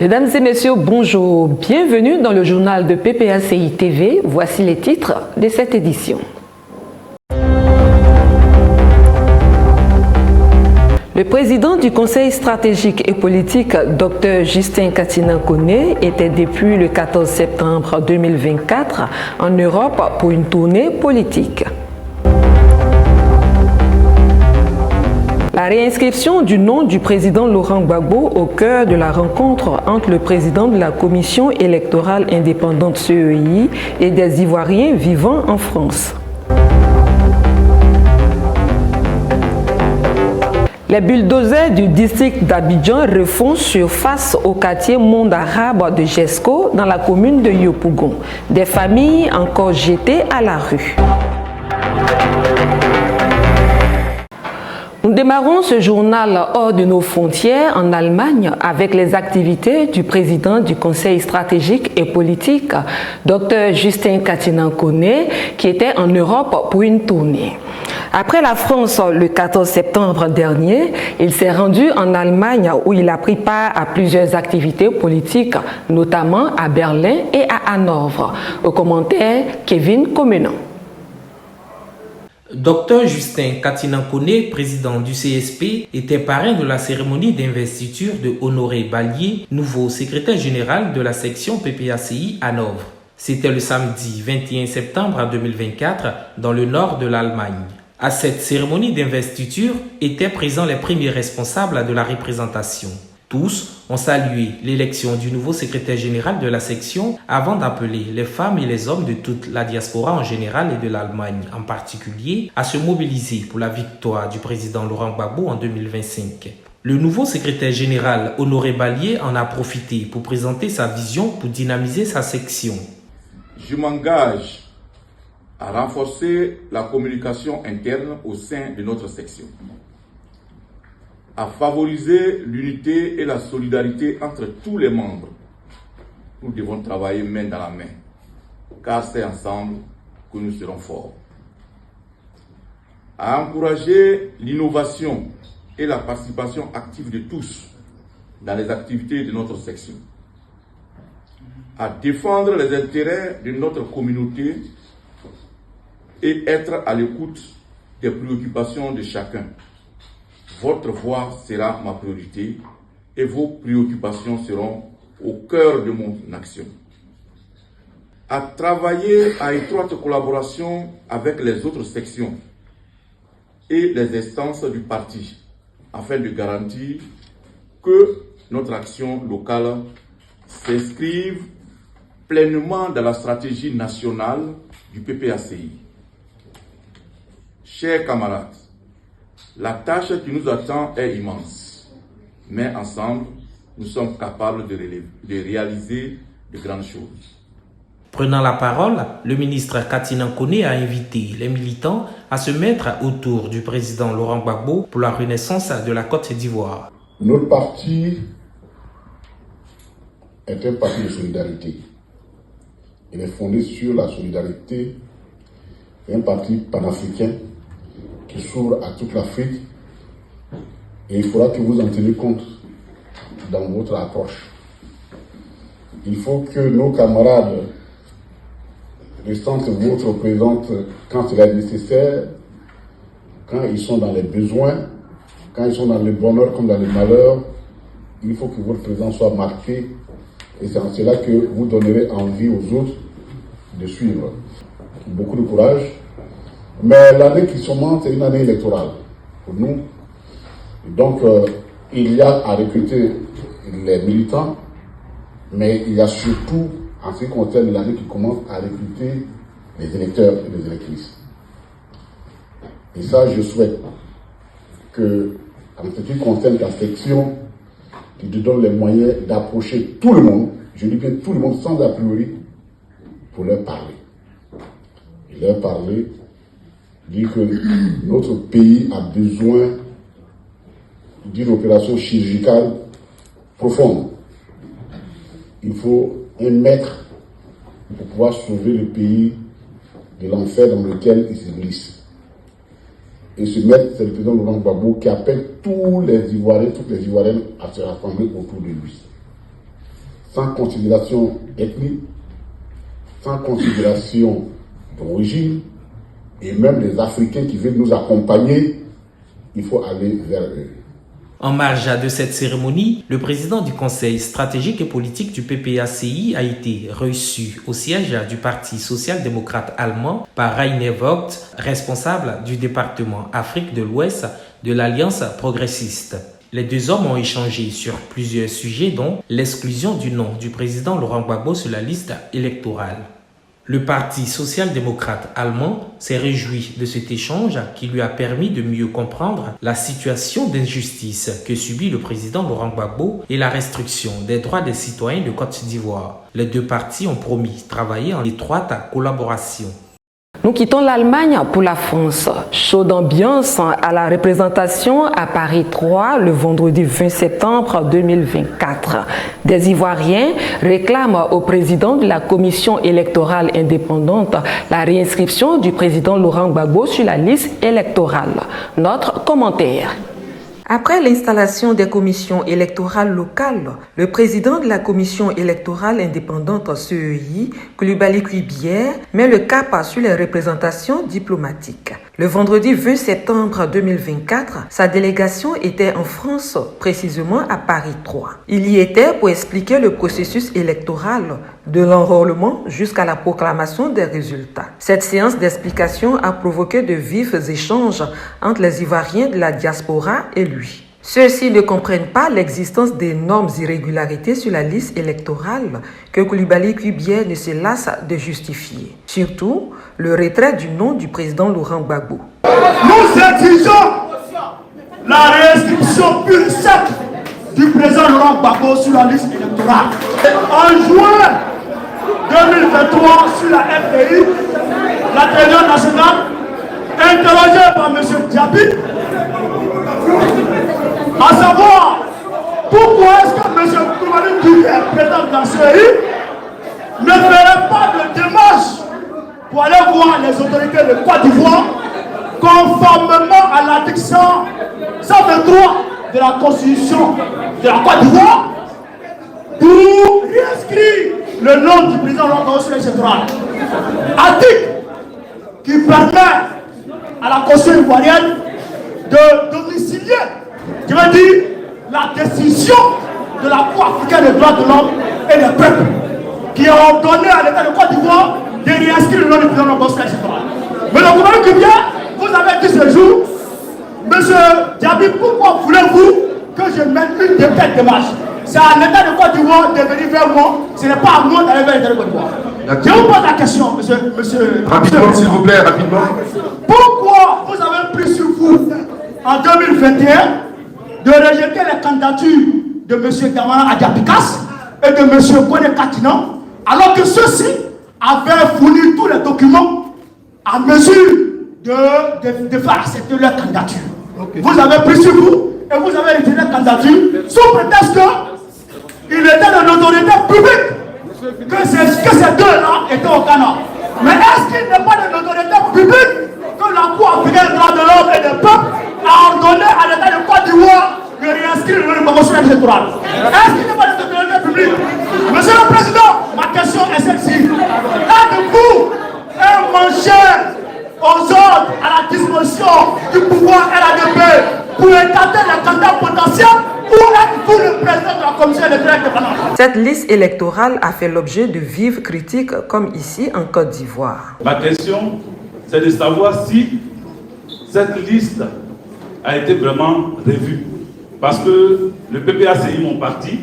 Mesdames et messieurs, bonjour. Bienvenue dans le journal de PPACI TV. Voici les titres de cette édition. Le président du Conseil stratégique et politique, Dr Justin Katina-Koné, était depuis le 14 septembre 2024 en Europe pour une tournée politique. La réinscription du nom du président Laurent Gbagbo au cœur de la rencontre entre le président de la Commission électorale indépendante CEI et des Ivoiriens vivant en France. Les bulldozers du district d'Abidjan refont surface au quartier Monde Arabe de Jesco dans la commune de Yopougon. Des familles encore jetées à la rue. Nous démarrons ce journal hors de nos frontières en Allemagne avec les activités du président du Conseil stratégique et politique, Dr Justin Katina-Koné, qui était en Europe pour une tournée. Après la France le 14 septembre dernier, il s'est rendu en Allemagne où il a pris part à plusieurs activités politiques, notamment à Berlin et à Hanovre. Au commentaire, Kevin Comenan. Dr Justin Katina-Koné, président du CSP, était parrain de la cérémonie d'investiture de Honoré Ballier, nouveau secrétaire général de la section PPACI Hanovre. C'était le samedi 21 septembre 2024 dans le nord de l'Allemagne. À cette cérémonie d'investiture étaient présents les premiers responsables de la représentation. Tous ont salué l'élection du nouveau secrétaire général de la section avant d'appeler les femmes et les hommes de toute la diaspora en général et de l'Allemagne en particulier à se mobiliser pour la victoire du président Laurent Gbagbo en 2025. Le nouveau secrétaire général Honoré Ballier en a profité pour présenter sa vision pour dynamiser sa section. Je m'engage à renforcer la communication interne au sein de notre section, à favoriser l'unité et la solidarité entre tous les membres. Nous devons travailler main dans la main, car c'est ensemble que nous serons forts. À encourager l'innovation et la participation active de tous dans les activités de notre section. À défendre les intérêts de notre communauté et être à l'écoute des préoccupations de chacun. Votre voix sera ma priorité et vos préoccupations seront au cœur de mon action. À travailler à étroite collaboration avec les autres sections et les instances du parti afin de garantir que notre action locale s'inscrive pleinement dans la stratégie nationale du PPACI. Chers camarades, la tâche qui nous attend est immense, mais ensemble, nous sommes capables de réaliser de grandes choses. Prenant la parole, le ministre Katina-Koné a invité les militants à se mettre autour du président Laurent Gbagbo pour la renaissance de la Côte d'Ivoire. Notre parti est un parti de solidarité. Il est fondé sur la solidarité. C'est un parti panafricain qui s'ouvre à toute l'Afrique et il faudra que vous en teniez compte dans votre approche. Il faut que nos camarades ressentent votre présence quand il est nécessaire, quand ils sont dans les besoins, quand ils sont dans le bonheur comme dans le malheur. Il faut que votre présence soit marquée et c'est en cela que vous donnerez envie aux autres de suivre. Beaucoup de courage. Mais l'année qui commence, c'est une année électorale pour nous. Donc, il y a à recruter les militants, mais il y a surtout, en ce qui concerne l'année qui commence, à recruter les électeurs et les électrices. Et ça, je souhaite que, en ce qui concerne la section, qui te donne les moyens d'approcher tout le monde, je dis bien tout le monde, sans a priori, pour leur parler. Et leur parler, dire que notre pays a besoin d'une opération chirurgicale profonde. Il faut un maître pour pouvoir sauver le pays de l'enfer dans lequel il se glisse. Et ce maître, c'est le président Laurent Gbagbo qui appelle tous les Ivoiriens, toutes les Ivoiriennes à se rassembler autour de lui. sans considération ethnique, sans considération d'origine, et même les Africains qui veulent nous accompagner, il faut aller vers eux. En marge de cette cérémonie, le président du Conseil stratégique et politique du PPACI a été reçu au siège du Parti social-démocrate allemand par Rainer Vogt, responsable du département Afrique de l'Ouest de l'Alliance progressiste. Les deux hommes ont échangé sur plusieurs sujets dont l'exclusion du nom du président Laurent Gbagbo sur la liste électorale. Le Parti social-démocrate allemand s'est réjoui de cet échange qui lui a permis de mieux comprendre la situation d'injustice que subit le président Laurent Gbagbo et la restriction des droits des citoyens de Côte d'Ivoire. Les deux partis ont promis de travailler en étroite collaboration. Nous quittons l'Allemagne pour la France. Chaude ambiance à la représentation à Paris 3 le vendredi 20 septembre 2024. Des Ivoiriens réclament au président de la commission électorale indépendante la réinscription du président Laurent Gbagbo sur la liste électorale. Notre commentaire. Après l'installation des commissions électorales locales, le président de la commission électorale indépendante CEI, Coulibaly Kuibier, met le cap sur les représentations diplomatiques. Le vendredi 20 septembre 2024, sa délégation était en France, précisément à Paris 3. Il y était pour expliquer le processus électoral, de l'enrôlement jusqu'à la proclamation des résultats. Cette séance d'explication a provoqué de vifs échanges entre les Ivoiriens de la diaspora et lui. Ceux-ci ne comprennent pas l'existence d'énormes irrégularités sur la liste électorale que Coulibaly Kuibier ne se lasse de justifier. Surtout, le retrait du nom du président Laurent Gbagbo. Nous exigeons la réinscription pure et sec du président Laurent Gbagbo sur la liste électorale. En juin 2023, sur la FDI, la télévision nationale, interrogée par M. Diaby, à savoir pourquoi est-ce que M. Coulibaly Kuibier, président de la CEI, ne ferait pas de démarche pour aller voir les autorités de Côte d'Ivoire conformément à l'article 123 de la Constitution de la Côte d'Ivoire pour réinscrire le nom du président Laurent Gbagbo sur les électorales. Article qui permet à la Constitution ivoirienne de domicilier, je veux dire, la décision de la Cour africaine des droits de l'homme et des peuples qui a ordonné à l'État de Côte d'Ivoire de réinscrire le nom du président Laurent Gbagbo sur les électorales. Mais le gouvernement Kuibier, vous avez dit ce jour, monsieur Diaby, pourquoi voulez-vous que je mette une de telle démarche? C'est à l'État de Côte d'Ivoire de venir vers moi, ce n'est pas à moi d'aller vers l'État de Côte d'Ivoire. Je vous pose la question, monsieur. Rapidement, s'il vous plaît, rapidement. Pourquoi vous avez pris sur vous, en 2021, de rejeter les candidatures de M. Damana Adiapikas et de M. Kone Katinan, alors que ceux-ci avaient fourni tous les documents à mesure de faire accepter leur candidature? Okay. Vous avez pris sur vous et vous avez retiré la candidature sous prétexte qu'il était de l'autorité publique, que ces deux-là étaient au Ghana. Mais est-ce qu'il n'est pas de l'autorité publique que la Cour africaine des droits de l'homme et des peuples a ordonné à l'État de Côte d'Ivoire de réinscrire le nom de Gbagbo sur la liste électorale? Est-ce qu'il n'est pas de l'autorité publique? Monsieur le Président, ma question est celle-ci. Êtes-vous un mancheur aux ordres à la disposition du pouvoir RADP pour écarter les candidats potentiels, ou êtes-vous le président de la commission électorale indépendante? Cette liste électorale a fait l'objet de vives critiques comme ici en Côte d'Ivoire. Ma question, c'est de savoir si cette liste a été vraiment revue. Parce que le PPACI, mon parti,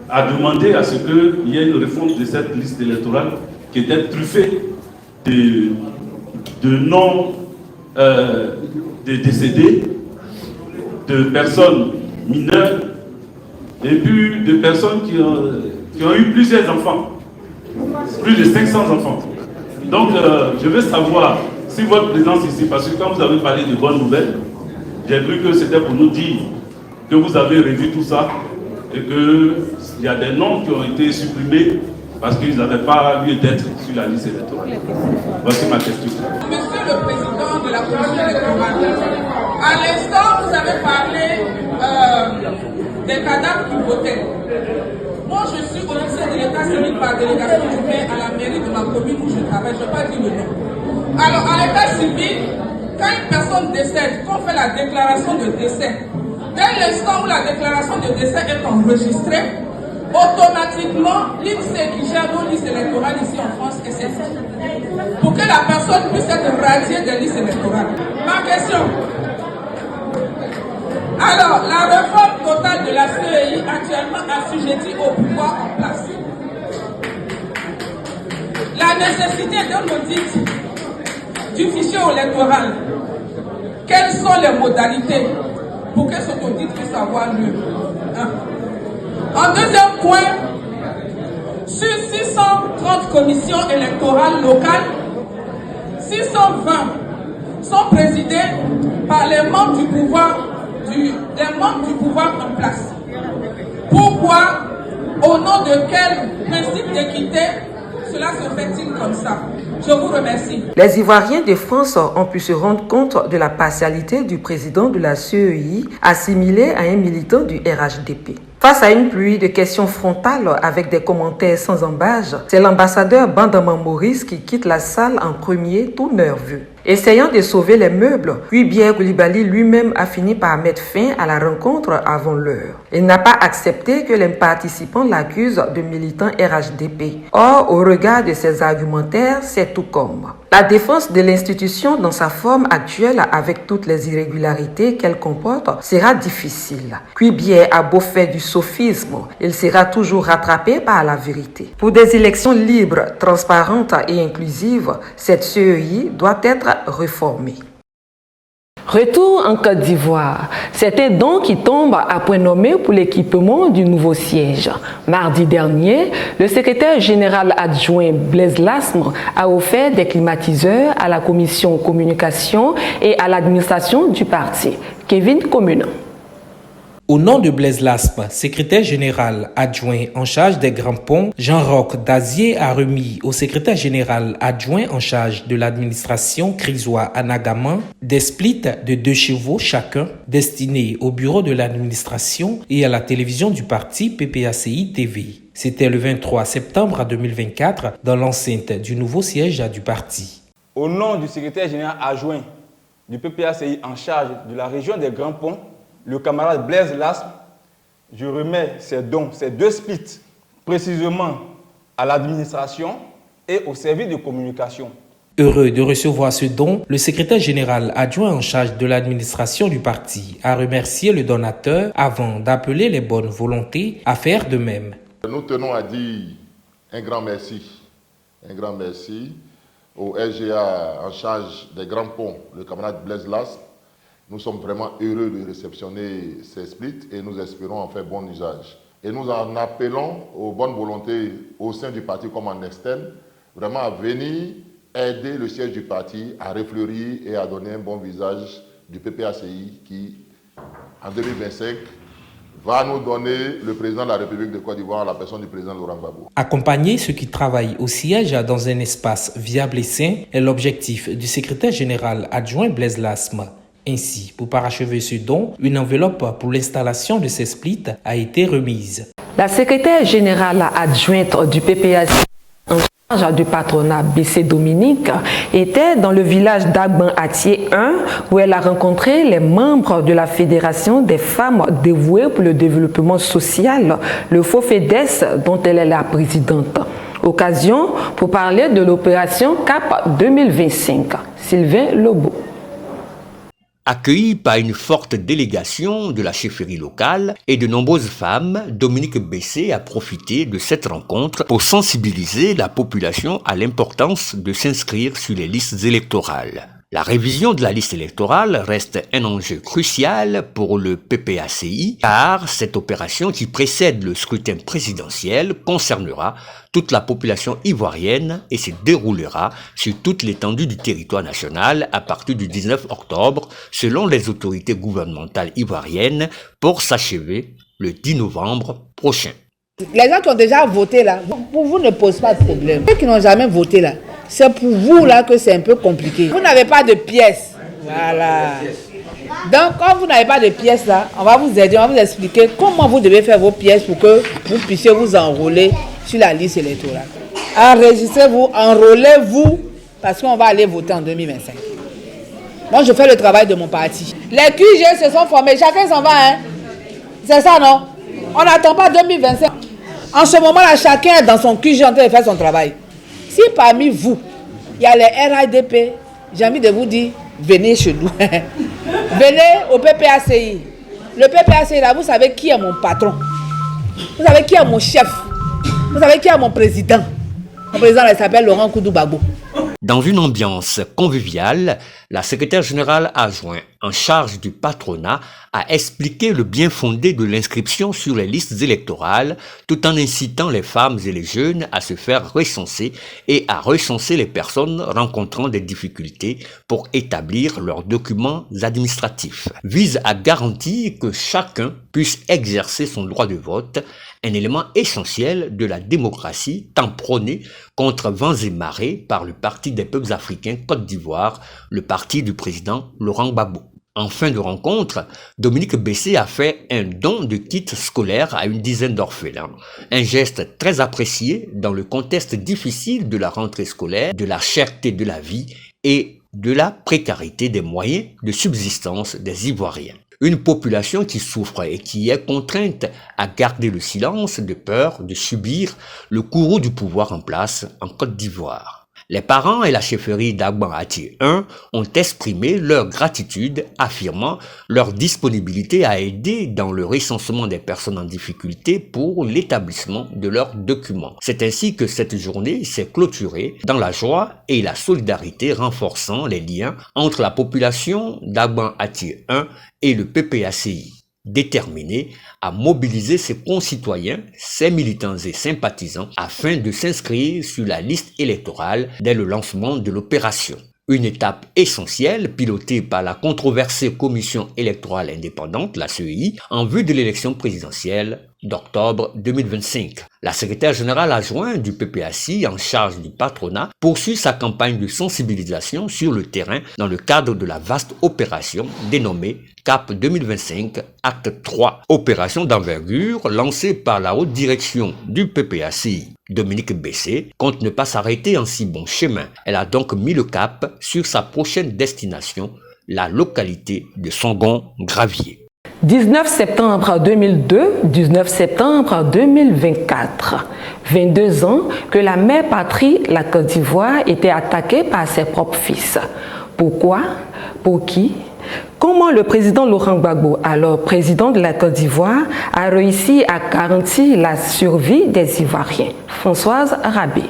a demandé à ce qu'il y ait une refonte de cette liste électorale qui était truffée de noms de décédés, de personnes mineures et puis de personnes qui ont eu plusieurs enfants, plus de 500 enfants. Donc je veux savoir si votre présence ici, parce que quand vous avez parlé de bonnes nouvelles, j'ai cru que c'était pour nous dire que vous avez revu tout ça et qu'il y a des noms qui ont été supprimés parce qu'ils n'avaient pas lieu d'être sur la liste électorale. Voici ma question. Monsieur le Président de la Commission électorale, à l'instant, vous avez parlé des cadavres qui votaient. Moi, je suis au lycée l'état civil par délégation du maire à la mairie de ma commune où je travaille, je ne vais pas dire le nom. Alors, à l'état civil, quand une personne décède, qu'on fait la déclaration de décès, dès l'instant où la déclaration de décès est enregistrée, automatiquement, l'INSEE qui gère nos listes électorales ici en France est saisie pour que la personne puisse être radiée des listes électorales. Ma question. Alors, la réforme totale de la CEI actuellement assujettie au pouvoir en place. La nécessité d'un audit du fichier électoral. Quelles sont les modalités pour que cet audit puisse avoir lieu? En deuxième point, sur 630 commissions électorales locales, 620 sont présidées par les membres du pouvoir, des membres du pouvoir en place. Pourquoi, au nom de quel principe d'équité, cela se fait-il comme ça? Je vous remercie. Les Ivoiriens de France ont pu se rendre compte de la partialité du président de la CEI, assimilé à un militant du RHDP. Face à une pluie de questions frontales avec des commentaires sans embâge, c'est l'ambassadeur Bandama Maurice qui quitte la salle en premier, tout nerveux. Essayant de sauver les meubles, Kouibie Koulibaly lui-même a fini par mettre fin à la rencontre avant l'heure. Il n'a pas accepté que les participants l'accusent de militant RHDP. Or, au regard de ses argumentaires, c'est tout comme. La défense de l'institution dans sa forme actuelle, avec toutes les irrégularités qu'elle comporte, sera difficile. Kouibie a beau faire du sophisme, il sera toujours rattrapé par la vérité. Pour des élections libres, transparentes et inclusives, cette CEI doit être réformée. Retour en Côte d'Ivoire. C'est un don qui tombe à point nommé pour l'équipement du nouveau siège. Mardi dernier, le secrétaire général adjoint Blaise Lasme a offert des climatiseurs à la commission communication et à l'administration du parti. Kevin Communant. Au nom de Blaise Lasme, secrétaire général adjoint en charge des Grands Ponts, Jean-Roch Dazier a remis au secrétaire général adjoint en charge de l'administration Krizoa Anagaman des splits de 2 chevaux chacun destinés au bureau de l'administration et à la télévision du parti PPACI TV. C'était le 23 septembre 2024 dans l'enceinte du nouveau siège du parti. Au nom du secrétaire général adjoint du PPACI en charge de la région des Grands Ponts, le camarade Blaise Lasme, je remets ces dons, ces 2 splits, précisément à l'administration et au service de communication. Heureux de recevoir ce don, le secrétaire général adjoint en charge de l'administration du parti a remercié le donateur avant d'appeler les bonnes volontés à faire de même. Nous tenons à dire un grand merci au SGA en charge des Grands Ponts, le camarade Blaise Lasme. Nous sommes vraiment heureux de réceptionner ces splits et nous espérons en faire bon usage. Et nous en appelons aux bonnes volontés au sein du parti comme en externe, vraiment à venir aider le siège du parti à refleurir et à donner un bon visage du PPACI qui, en 2025, va nous donner le président de la République de Côte d'Ivoire, la personne du président Laurent Gbagbo. Accompagner ceux qui travaillent au siège dans un espace viable et sain est l'objectif du secrétaire général adjoint Blaise Lasme. Ainsi, pour parachever ce don, une enveloppe pour l'installation de ces splits a été remise. La secrétaire générale adjointe du PPAC en charge du patronat BC Dominique était dans le village d'Agban-Atier 1 où elle a rencontré les membres de la Fédération des femmes dévouées pour le développement social, le FOFEDES, dont elle est la présidente. Occasion pour parler de l'opération CAP 2025. Sylvain Lobo. Accueilli par une forte délégation de la chefferie locale et de nombreuses femmes, Dominique Bessé a profité de cette rencontre pour sensibiliser la population à l'importance de s'inscrire sur les listes électorales. La révision de la liste électorale reste un enjeu crucial pour le PPACI car cette opération qui précède le scrutin présidentiel concernera toute la population ivoirienne et se déroulera sur toute l'étendue du territoire national à partir du 19 octobre selon les autorités gouvernementales ivoiriennes pour s'achever le 10 novembre prochain. Les gens qui ont déjà voté là, pour vous ne pose pas de problème. Ceux qui n'ont jamais voté là, c'est pour vous là que c'est un peu compliqué. Vous n'avez pas de pièces. Voilà. Donc, quand vous n'avez pas de pièces là, on va vous aider, on va vous expliquer comment vous devez faire vos pièces pour que vous puissiez vous enrôler sur la liste électorale. Enregistrez-vous, enrôlez-vous, parce qu'on va aller voter en 2025. Moi, je fais le travail de mon parti. Les QG se sont formés, chacun s'en va, hein. C'est ça, non? On n'attend pas 2025. En ce moment-là, chacun est dans son QG en train de faire son travail. Si parmi vous, il y a les RADP, j'ai envie de vous dire, venez chez nous. Venez au PPACI. Le PPACI, là, vous savez qui est mon patron. Vous savez qui est mon chef. Vous savez qui est mon président. Mon président, il s'appelle Laurent Koudou Gbagbo. Dans une ambiance conviviale, la secrétaire générale adjointe en charge du patronat a expliqué le bien fondé de l'inscription sur les listes électorales tout en incitant les femmes et les jeunes à se faire recenser et à recenser les personnes rencontrant des difficultés pour établir leurs documents administratifs. Vise à garantir que chacun puisse exercer son droit de vote, un élément essentiel de la démocratie tant prôné contre vents et marées par le Parti des peuples africains Côte d'Ivoire, le parti du président Laurent Gbagbo. En fin de rencontre, Dominique Bessé a fait un don de kits scolaires à une dizaine d'orphelins. Un geste très apprécié dans le contexte difficile de la rentrée scolaire, de la cherté de la vie et de la précarité des moyens de subsistance des Ivoiriens. Une population qui souffre et qui est contrainte à garder le silence de peur de subir le courroux du pouvoir en place en Côte d'Ivoire. Les parents et la chefferie d'Agban Ati 1 ont exprimé leur gratitude, affirmant leur disponibilité à aider dans le recensement des personnes en difficulté pour l'établissement de leurs documents. C'est ainsi que cette journée s'est clôturée dans la joie et la solidarité, renforçant les liens entre la population d'Agban Ati 1 et le PPACI. Déterminé à mobiliser ses concitoyens, ses militants et sympathisants afin de s'inscrire sur la liste électorale dès le lancement de l'opération. Une étape essentielle pilotée par la controversée Commission électorale indépendante, la CEI, en vue de l'élection présidentielle d'octobre 2025. La secrétaire générale adjointe du PPACI en charge du patronat poursuit sa campagne de sensibilisation sur le terrain dans le cadre de la vaste opération dénommée CAP 2025 Acte 3, opération d'envergure lancée par la haute direction du PPACI. Dominique Bessé compte ne pas s'arrêter en si bon chemin. Elle a donc mis le cap sur sa prochaine destination, la localité de Songon-Gravier. 19 septembre 2002, 19 septembre 2024. 22 ans que la mère patrie, la Côte d'Ivoire, était attaquée par ses propres fils. Pourquoi? Pour qui? Comment le président Laurent Gbagbo, alors président de la Côte d'Ivoire, a réussi à garantir la survie des Ivoiriens? Françoise Rabé.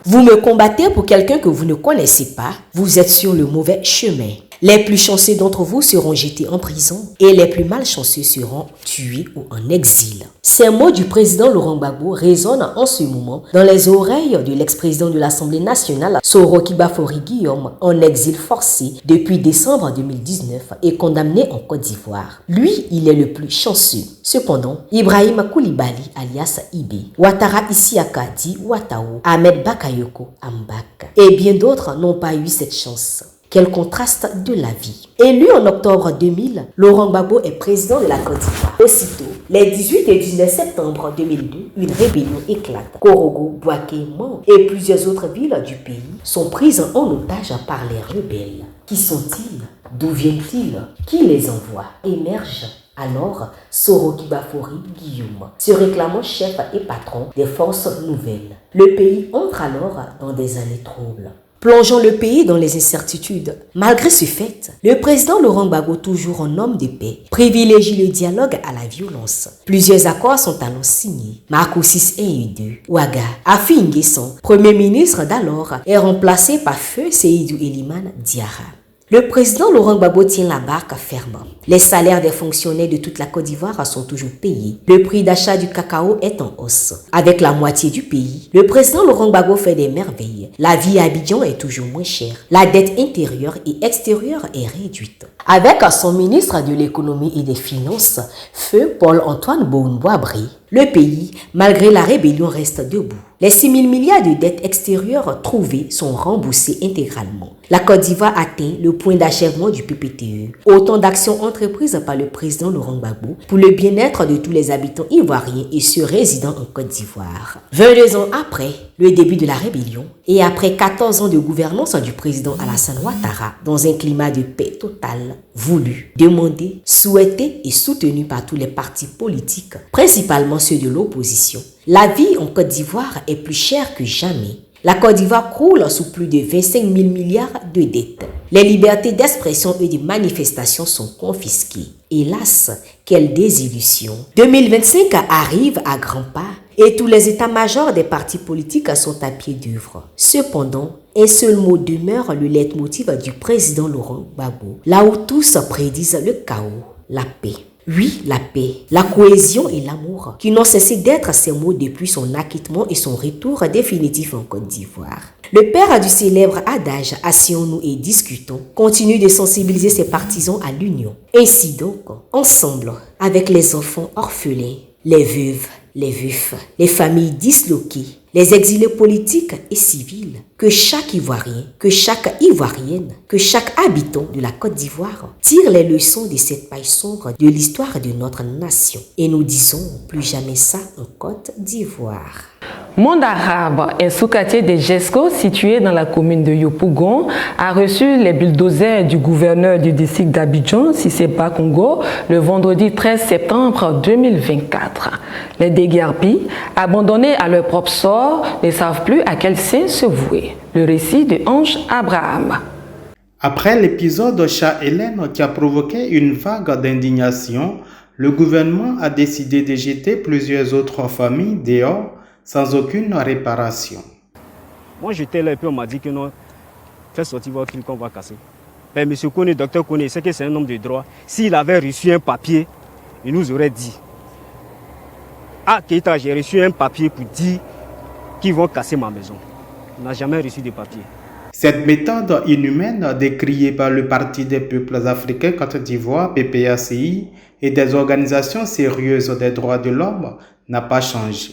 Vous me combattez pour quelqu'un que vous ne connaissez pas, vous êtes sur le mauvais chemin. Les plus chanceux d'entre vous seront jetés en prison et les plus malchanceux seront tués ou en exil. Ces mots du président Laurent Gbagbo résonnent en ce moment dans les oreilles de l'ex-président de l'Assemblée nationale, Soroki Bafori Guillaume, en exil forcé depuis décembre 2019 et condamné en Côte d'Ivoire. Lui, il est le plus chanceux. Cependant, Ibrahim Koulibaly, alias Ibé, Ouattara Isiaka dit Ouattao, Ahmed Bakayoko Ambak et bien d'autres n'ont pas eu cette chance. Quel contraste de la vie. Élu en octobre 2000, Laurent Gbagbo est président de la Côte d'Ivoire. Aussitôt, les 18 et 19 septembre 2002, une rébellion éclate. Korogo, Bouaké, Mans et plusieurs autres villes du pays sont prises en otage par les rebelles. Qui sont-ils? D'où viennent-ils? Qui les envoie? Émerge alors Soroki Bafori Guillaume, se réclamant chef et patron des forces nouvelles. Le pays entre alors dans des années troubles, plongeant le pays dans les incertitudes. Malgré ce fait, le président Laurent Gbagbo, toujours un homme de paix, privilégie le dialogue à la violence. Plusieurs accords sont alors signés. Marco 6 et 2, Ouaga, Afi Nguessan, premier ministre d'alors, est remplacé par Feu Seydou Eliman Diarra. Le président Laurent Gbagbo tient la barque ferme. Les salaires des fonctionnaires de toute la Côte d'Ivoire sont toujours payés. Le prix d'achat du cacao est en hausse. Avec la moitié du pays, le président Laurent Gbagbo fait des merveilles. La vie à Abidjan est toujours moins chère. La dette intérieure et extérieure est réduite. Avec son ministre de l'économie et des finances, Feu Paul-Antoine Boun-Boabri, Le pays, malgré la rébellion, reste debout. Les 6 000 milliards de dettes extérieures trouvées sont remboursées intégralement. La Côte d'Ivoire atteint le point d'achèvement du PPTE. Autant d'actions entreprises par le président Laurent Gbagbo pour le bien-être de tous les habitants ivoiriens et ceux résidant en Côte d'Ivoire. 22 ans après le début de la rébellion et après 14 ans de gouvernance du président Alassane Ouattara dans un climat de paix totale, voulu, demandé, souhaité et soutenu par tous les partis politiques, principalement ceux de l'opposition, la vie en Côte d'Ivoire est plus chère que jamais. La Côte d'Ivoire croule sous plus de 25 000 milliards de dettes. Les libertés d'expression et de manifestation sont confisquées. Hélas, quelle désillusion. 2025 arrive à grands pas et tous les états-majors des partis politiques sont à pied d'œuvre. Cependant, un seul mot demeure le leitmotiv du président Laurent Gbagbo, là où tous prédisent le chaos, la paix. Oui, la paix, la cohésion et l'amour, qui n'ont cessé d'être ces mots depuis son acquittement et son retour définitif en Côte d'Ivoire. Le père du célèbre adage « Asseyons-nous et discutons » continue de sensibiliser ses partisans à l'union. Ainsi donc, ensemble, avec les enfants orphelins, les veuves, les veufs, les familles disloquées, les exilés politiques et civils, que chaque Ivoirien, que chaque Ivoirienne, que chaque habitant de la Côte d'Ivoire tire les leçons de cette page sombre de l'histoire de notre nation. Et nous disons plus jamais ça en Côte d'Ivoire. Monde Arabe, un sous-quartier de Jesco situé dans la commune de Yopougon, a reçu les bulldozers du gouverneur du district d'Abidjan, Sissepa Congo, le vendredi 13 septembre 2024. Les déguerpis, abandonnés à leur propre sort, ne savent plus à quel saint se vouer. Le récit de Ange Abraham. Après l'épisode Chat Hélène qui a provoqué une vague d'indignation, le gouvernement a décidé de jeter plusieurs autres familles dehors sans aucune réparation. Moi j'étais là et puis on m'a dit que non, fais sortir votre fil qu'on va casser. Mais monsieur Koné, docteur Koné, c'est que c'est un homme de droit. S'il avait reçu un papier, il nous aurait dit. Ah Keita, j'ai reçu un papier pour dire qu'ils vont casser ma maison. On n'a jamais reçu de papier. Cette méthode inhumaine décriée par le Parti des peuples africains Côte d'Ivoire, PPACI, et des organisations sérieuses des droits de l'homme n'a pas changé.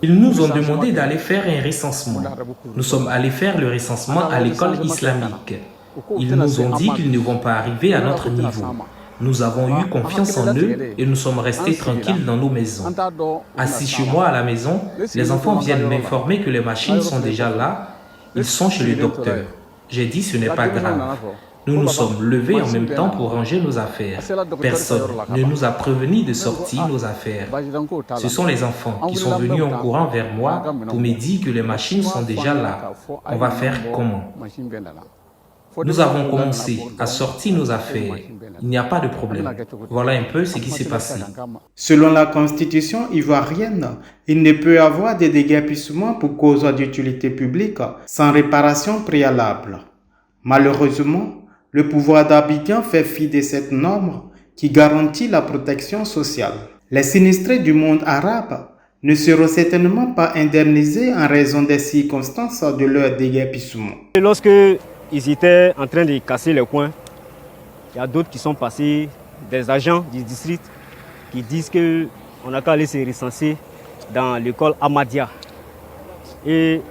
Ils nous ont demandé d'aller faire un recensement. Nous sommes allés faire le recensement à l'école islamique. Ils nous ont dit qu'ils ne vont pas arriver à notre niveau. Nous avons eu confiance en eux et nous sommes restés tranquilles dans nos maisons. Assis chez moi à la maison, les enfants viennent m'informer que les machines sont déjà là. Ils sont chez le docteur. J'ai dit ce n'est pas grave. Nous nous sommes levés en même temps pour ranger nos affaires. Personne ne nous a prévenus de sortir nos affaires. Ce sont les enfants qui sont venus en courant vers moi pour me dire que les machines sont déjà là. On va faire comment? Nous avons commencé à sortir nos affaires. Il n'y a pas de problème. Voilà un peu ce qui s'est passé. Selon la constitution ivoirienne, il ne peut y avoir de déguerpissement pour cause d'utilité publique sans réparation préalable. Malheureusement, le pouvoir d'Abidjan fait fi de cette norme qui garantit la protection sociale. Les sinistrés du monde arabe ne seront certainement pas indemnisés en raison des circonstances de leur déguerpissement. Lorsque ils étaient en train de casser les coins, il y a d'autres qui sont passés, des agents du district, qui disent qu'on n'a qu'à aller se recenser dans l'école Ahmadiyya. Et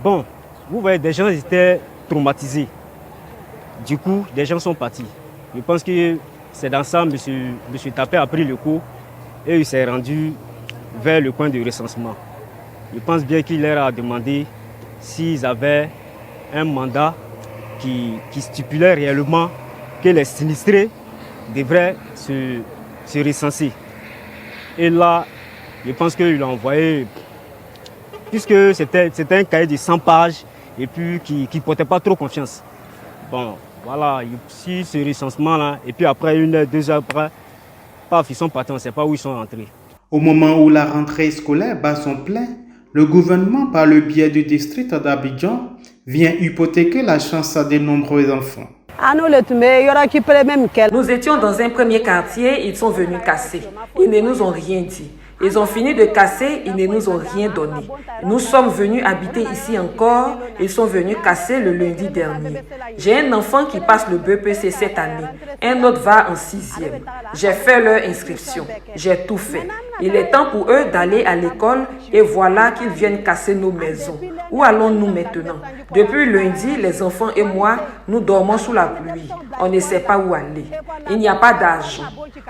bon, vous voyez, des gens étaient traumatisés. Du coup, des gens sont partis. Je pense que c'est dans ça que M. Tapé a pris le coup et il s'est rendu vers le coin de recensement. Je pense bien qu'il leur a demandé s'ils avaient un mandat qui stipulait réellement que les sinistrés devraient se recenser. Et là, je pense qu'il l'a envoyé, puisque c'était un cahier de 100 pages et puis qui ne portait pas trop confiance. Bon, voilà, si ce recensement-là, et puis après, 1 heure, 2 heures après, paf, ils sont partis, on ne sait pas où ils sont rentrés. Au moment où la rentrée scolaire bat son plein, le gouvernement, par le biais du district d'Abidjan, vient hypothéquer la chance de nombreux enfants. Nous étions dans un premier quartier, ils sont venus casser. Ils ne nous ont rien dit. Ils ont fini de casser, ils ne nous ont rien donné. Nous sommes venus habiter ici encore, ils sont venus casser le lundi dernier. J'ai un enfant qui passe le BPC cette année, un autre va en 6e. J'ai fait leur inscription, j'ai tout fait. Il est temps pour eux d'aller à l'école et voilà qu'ils viennent casser nos maisons. Où allons-nous maintenant? Depuis lundi, les enfants et moi, nous dormons sous la pluie. On ne sait pas où aller. Il n'y a pas d'argent.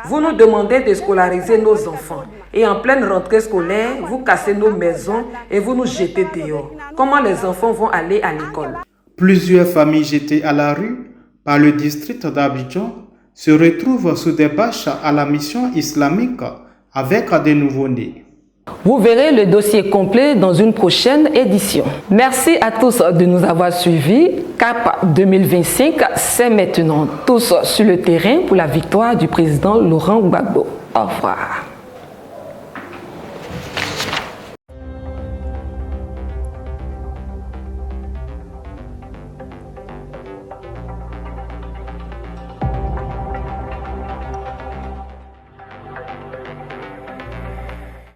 Vous nous demandez de scolariser nos enfants. Et en pleine rentrée scolaire, vous cassez nos maisons et vous nous jetez dehors. Comment les enfants vont aller à l'école? Plusieurs familles jetées à la rue par le district d'Abidjan se retrouvent sous des bâches à la mission islamique avec des nouveau-nés. Vous verrez le dossier complet dans une prochaine édition. Merci à tous de nous avoir suivis. CAP 2025, c'est maintenant tous sur le terrain pour la victoire du président Laurent Gbagbo. Au revoir.